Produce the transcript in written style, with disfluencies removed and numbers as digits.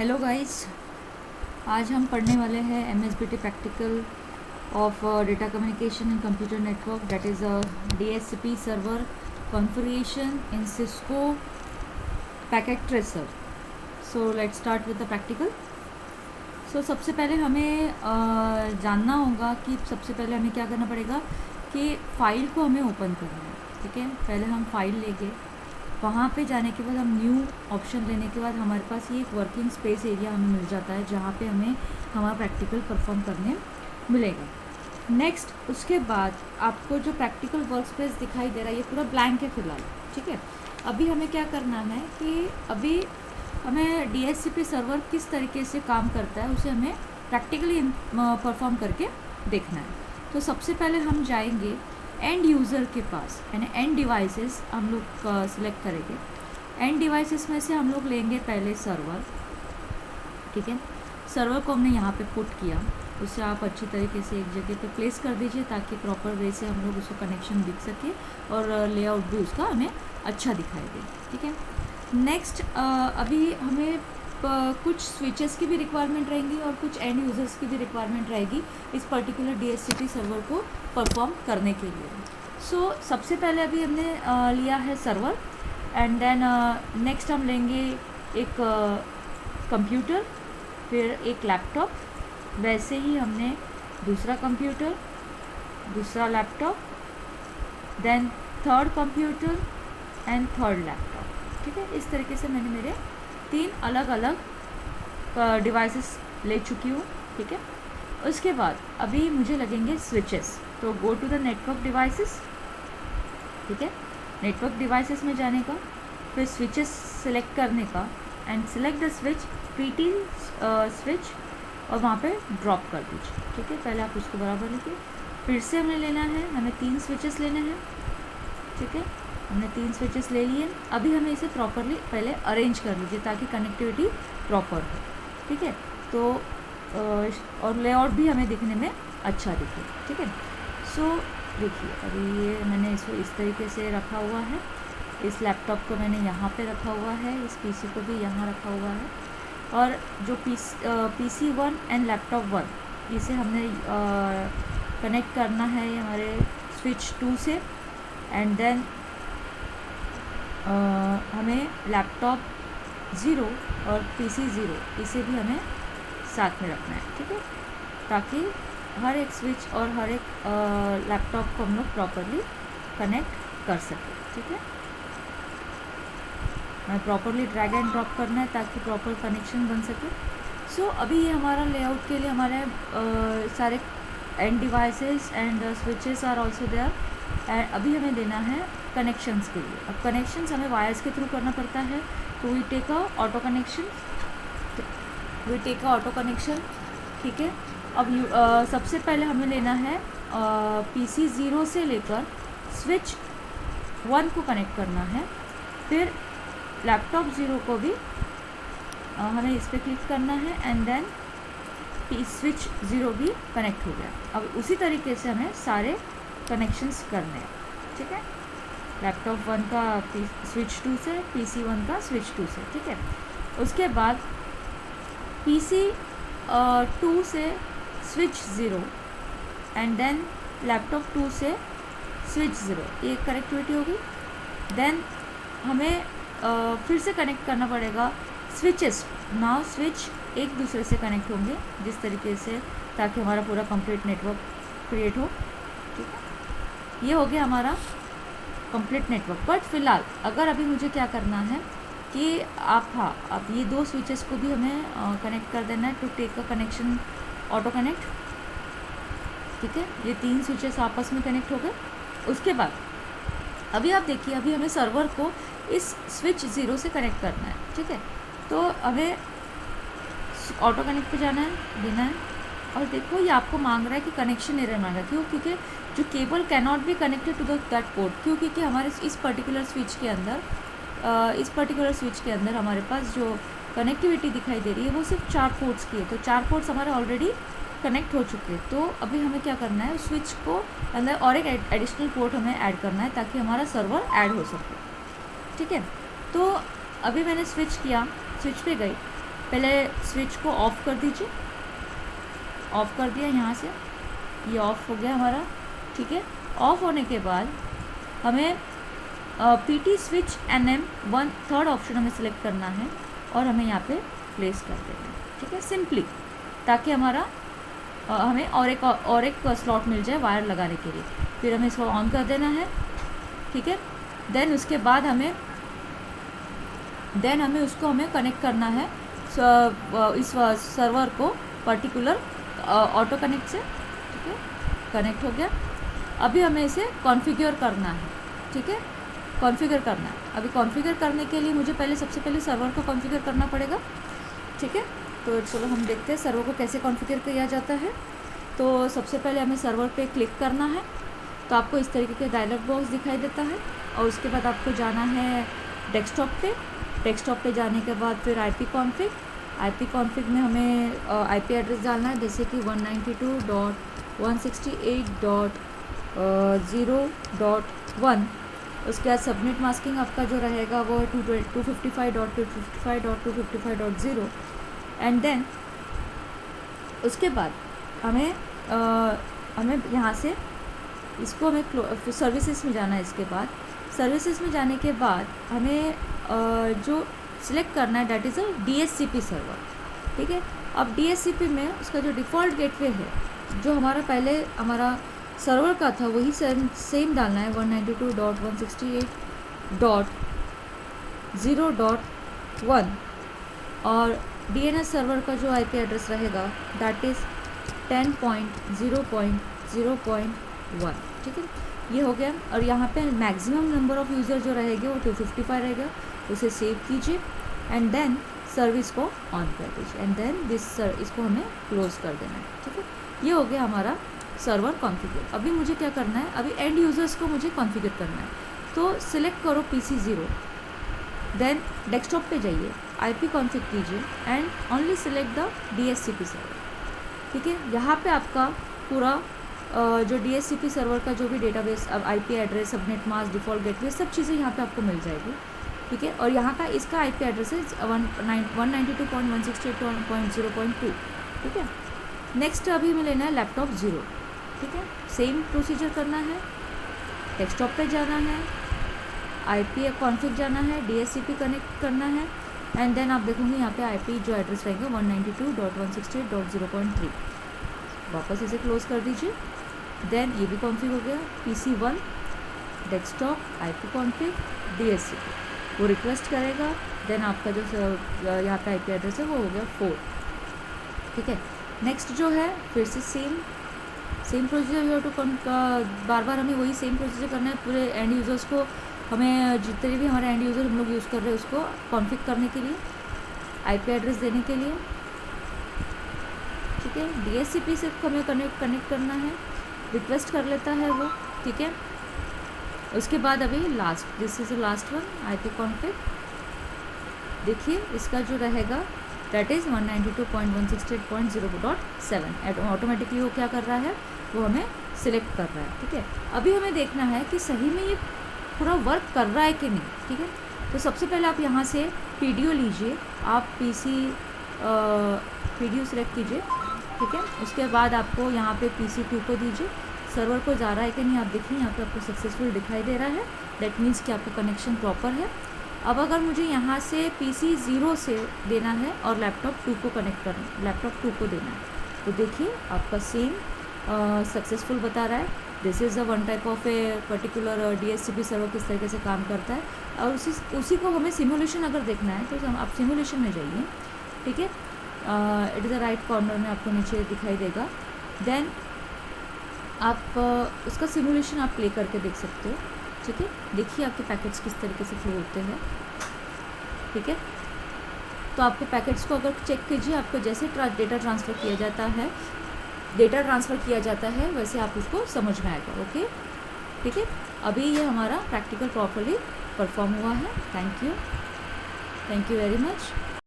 Hello guys, आज हम पढ़ने वाले हैं MSBT practical of data communication and computer network, that is DHCP server configuration in Cisco packet tracer. So let's start with the practical. So सबसे पहले हमें जानना होगा कि सबसे पहले हमें क्या करना पड़ेगा कि फ़ाइल को हमें ओपन करना है. ठीक है, पहले हम फाइल लेंगे. वहाँ पे जाने के बाद हम न्यू ऑप्शन लेने के बाद हमारे पास ये एक वर्किंग स्पेस एरिया हमें मिल जाता है जहाँ पे हमें हमारा प्रैक्टिकल परफॉर्म करने मिलेगा. नेक्स्ट उसके बाद आपको जो प्रैक्टिकल वर्क स्पेस दिखाई दे रहा है ये पूरा ब्लैंक है फ़िलहाल. ठीक है, अभी हमें क्या करना है कि अभी हमें DHCP सर्वर किस तरीके से काम करता है उसे हमें प्रैक्टिकली परफॉर्म करके देखना है. तो सबसे पहले हम जाएंगे एंड यूज़र के पास, यानी एंड डिवाइसेस हम लोग सिलेक्ट करेंगे. एंड डिवाइसेस में से हम लोग लेंगे पहले सर्वर. ठीक है, सर्वर को हमने यहाँ पे पुट किया, उसे आप अच्छी तरीके से एक जगह पे प्लेस कर दीजिए ताकि प्रॉपर वे से हम लोग उसको कनेक्शन दिख सके और लेआउट भी उसका हमें अच्छा दिखाई दे. ठीक है, नेक्स्ट अभी हमें कुछ स्विचेस की भी रिक्वायरमेंट रहेंगी और कुछ एंड यूज़र्स की भी रिक्वायरमेंट रहेगी इस पर्टिकुलर DHCP सर्वर को परफॉर्म करने के लिए. सो सबसे पहले अभी हमने लिया है सर्वर एंड देन नेक्स्ट हम लेंगे एक कंप्यूटर, फिर एक लैपटॉप, वैसे ही हमने दूसरा कंप्यूटर, दूसरा laptop, then third computer and third laptop. ठीक है, इस तरीके से मैंने मेरे 3 अलग अलग डिवाइसेस ले चुकी हूँ. ठीक है, उसके बाद अभी मुझे लगेंगे स्विचेस. तो go to the network devices. ठीक है, नेटवर्क डिवाइसेस में जाने का, फिर स्विचेस सेलेक्ट करने का and select the switch PT switch और वहाँ पे ड्रॉप कर दीजिए. ठीक है, पहले आप उसको बराबर लिखिए. फिर से हमें लेना है, हमें 3 स्विचेस लेने हैं. ठीक है, हमने 3 स्विचेस ले लिए. अभी हमें इसे प्रॉपरली पहले अरेंज कर लीजिए ताकि कनेक्टिविटी प्रॉपर हो. ठीक है, तो और लेआउट भी हमें दिखने में अच्छा दिखे. ठीक है, सो देखिए अभी ये मैंने इसको इस तरीके से रखा हुआ है. इस लैपटॉप को मैंने यहाँ पे रखा हुआ है, इस PC को भी यहाँ रखा हुआ है. और जो PC 1 एंड लैपटॉप 1 इसे हमने कनेक्ट करना है हमारे स्विच 2 से. एंड देन हमें लैपटॉप 0 और PC 0 इसे भी हमें साथ में रखना है. ठीक है, ताकि हर एक स्विच और हर एक लैपटॉप को हम लोग प्रॉपरली कनेक्ट कर सकें. ठीक है, हमें प्रॉपरली ड्रैग एंड ड्रॉप करना है ताकि प्रॉपर कनेक्शन बन सके. सो अभी ये हमारा लेआउट के लिए हमारे सारे end devices and switches are also there. And अभी हमें देना है कनेक्शंस के लिए. अब कनेक्शंस हमें वायर्स के थ्रू करना पड़ता है, तो we take a auto connection. ठीक है, अब सबसे पहले हमें लेना है PC 0 से लेकर स्विच 1 को कनेक्ट करना है. फिर लैपटॉप 0 को भी हमें इस पर क्लिक करना है एंड देन स्विच 0 भी कनेक्ट हो गया. अब उसी तरीके से हमें सारे कनेक्शंस करने हैं. ठीक है, लैपटॉप 1 का स्विच 2 से, PC 1 का स्विच 2 से. ठीक है, उसके बाद PC 2 से स्विच 0 एंड देन लैपटॉप 2 से स्विच 0, ये कनेक्टिविटी होगी. देन हमें फिर से कनेक्ट करना पड़ेगा स्विचेस. नाउ स्विच एक दूसरे से कनेक्ट होंगे जिस तरीके से, ताकि हमारा पूरा कंप्लीट नेटवर्क क्रिएट हो. ठीक है, ये हो गया हमारा कंप्लीट नेटवर्क. बट फिलहाल अगर अभी मुझे क्या करना है कि अब ये 2 स्विचेस को भी हमें कनेक्ट कर देना है to take a connection auto connect. ठीक है, ये 3 स्विचेस आपस में कनेक्ट हो गए. उसके बाद अभी आप देखिए, अभी हमें सर्वर को इस स्विच 0 से कनेक्ट करना है. ठीक है, तो हमें ऑटो कनेक्ट पे जाना है, देना है. और देखो ये आपको मांग रहा है कि कनेक्शन एरर मांग रहा है. क्यों? क्योंकि जो cable can not be connected to that port. क्यों? क्योंकि हमारे इस पर्टिकुलर स्विच के अंदर हमारे पास जो कनेक्टिविटी दिखाई दे रही है वो सिर्फ 4 पोर्ट्स की है. तो 4 पोर्ट्स हमारे ऑलरेडी कनेक्ट हो चुके हैं. तो अभी हमें क्या करना है, स्विच को अंदर और एक एडिशनल पोर्ट हमें ऐड करना है ताकि हमारा सर्वर ऐड हो सके. ठीक है, तो अभी मैंने स्विच किया, स्विच पे गई. पहले स्विच को ऑफ़ कर दीजिए, ऑफ़ कर दिया यहाँ से, ये ऑफ़ हो गया हमारा, ठीक है। ऑफ़ होने के बाद हमें PT स्विच NM 1/3 ऑप्शन हमें सेलेक्ट करना है और हमें यहाँ पे प्लेस कर देना है, ठीक है, सिंपली, ताकि हमारा हमें और एक स्लॉट मिल जाए वायर लगाने के लिए। फिर हमें इसको ऑन कर देना है, ठीक है। देन उसके बाद हमें उसको हमें कनेक्ट करना है इस सर्वर को पर्टिकुलर ऑटो कनेक्ट से, ठीक है। कनेक्ट हो गया। अभी हमें इसे कॉन्फ़िगर करना है, ठीक है, कॉन्फ़िगर करना है। अभी कॉन्फ़िगर करने के लिए मुझे सबसे पहले सर्वर को कॉन्फ़िगर करना पड़ेगा, ठीक है। तो चलो हम देखते हैं सर्वर को कैसे कॉन्फ़िगर किया जाता है। तो सबसे पहले हमें सर्वर पे क्लिक करना है, तो आपको इस तरीके के डायलॉग बॉक्स दिखाई देता है, और उसके बाद आपको जाना है डेस्कटॉप पे। डेस्कटॉप पे जाने के बाद फिर IP कॉन्फ़िग में हमें IP एड्रेस डालना है, जैसे कि 192.168.0.1। उसके बाद सबनेट मास्किंग आपका जो रहेगा वो 255.255.255.0। एंड देन उसके बाद हमें यहाँ से इसको हमें सर्विसेज में जाना है। इसके बाद सर्विसेज में जाने के बाद हमें जो सिलेक्ट करना है that is a DHCP server, ठीक है। अब DHCP में उसका जो डिफ़ॉल्ट गेटवे है, जो हमारा पहले हमारा सर्वर का था, वही सेम डालना है, 192.168.0.1। और DNS सर्वर का जो IP एड्रेस रहेगा दैट इज़ 10.0.0.1, ठीक है। ये हो गया। और यहाँ पे मैक्सिमम नंबर ऑफ़ यूज़र जो रहेंगे वो 255 रहेगा, उसे सेव कीजिए एंड देन सर्विस को ऑन कर दीजिए एंड देन इसको हमें क्लोज कर देना है, ठीक है। ये हो गया हमारा सर्वर कॉन्फ़िगर। अभी मुझे क्या करना है, अभी एंड यूज़र्स को मुझे कॉन्फ़िगर करना है। तो सिलेक्ट करो PC 0, देन डेस्कटॉप पे जाइए, IP कॉन्फ़िग कीजिए and only select the DHCP server, ठीक है। यहाँ पे आपका पूरा जो DHCP सर्वर का जो भी डेटाबेस, अब IP address, subnet mask, default gateway, सब चीज़ें यहाँ पे आपको मिल जाएगी, ठीक है। और यहाँ का इसका IP एड्रेस है 192.168.0.2, ठीक है। नेक्स्ट अभी हमें लेना है लैपटॉप 0, ठीक है। सेम प्रोसीजर करना है, डेस्कटॉप पे जाना है, IP कॉन्फ़िग जाना है, DHCP कनेक्ट करना है एंड देन आप देखोगे यहाँ पे IP जो एड्रेस रहेगा 192.168.0.3। वापस इसे क्लोज कर दीजिए। देन ये भी कॉन्फ़िग हो गया, PC 1, desktop, IP config, DHCP, वो रिक्वेस्ट करेगा। देन आपका जो यहाँ पे IP एड्रेस है वो हो गया 4, ठीक है। नेक्स्ट जो है फिर से सेम प्रोसीजर, यू टू बार बार हमें वही सेम प्रोसीजर करना है। पूरे एंड यूज़र्स को हमें जितने भी हमारे एंड यूज़र हम लोग यूज़ कर रहे हैं उसको कॉन्फ़िग करने के लिए, IP एड्रेस देने के लिए, ठीक है। DHCP से हमें कनेक्ट करना है, रिक्वेस्ट कर लेता है वो, ठीक है। उसके बाद अभी this is the last one, IP config. देखिए इसका जो रहेगा दैट इज़ 192.168.0.7। ऑटोमेटिकली वो क्या कर रहा है, वो हमें सिलेक्ट कर रहा है, ठीक है। अभी हमें देखना है कि सही में ये पूरा वर्क कर रहा है कि नहीं, ठीक है। तो सबसे पहले आप यहाँ से PDO लीजिए, आप PDO सिलेक्ट कीजिए, ठीक है। उसके बाद आपको यहाँ पे PC 2 को दीजिए, सर्वर को जा रहा है कि नहीं आप देखिए, यहाँ पे आपको सक्सेसफुल दिखाई दे रहा है, दैट मीन्स कि आपका कनेक्शन प्रॉपर है। अब अगर मुझे यहाँ से PC 0 से देना है और लैपटॉप 2 को कनेक्ट करना, लैपटॉप 2 को देना है, तो देखिए आपका सेम सक्सेसफुल बता रहा है। This is a one type of a particular DHCP server किस तरीके से काम करता है। और उसी को हमें सिमुलेशन अगर देखना है तो आप सिमुलेशन में जाइए, ठीक है। It is a right corner में आपको नीचे दिखाई देगा। देन आप उसका सिमुलेशन आप प्ले करके देख सकते हो, ठीक है। देखिए आपके पैकेट्स किस तरीके से फ्लो होते हैं, ठीक है। तो आपके पैकेट्स को अगर चेक कीजिए, आपको जैसे डेटा ट्रांसफ़र किया जाता है वैसे आप उसको समझ में आएगा, ओके, ठीक है। अभी ये हमारा प्रैक्टिकल प्रॉपर्ली परफॉर्म हुआ है। Thank you very much.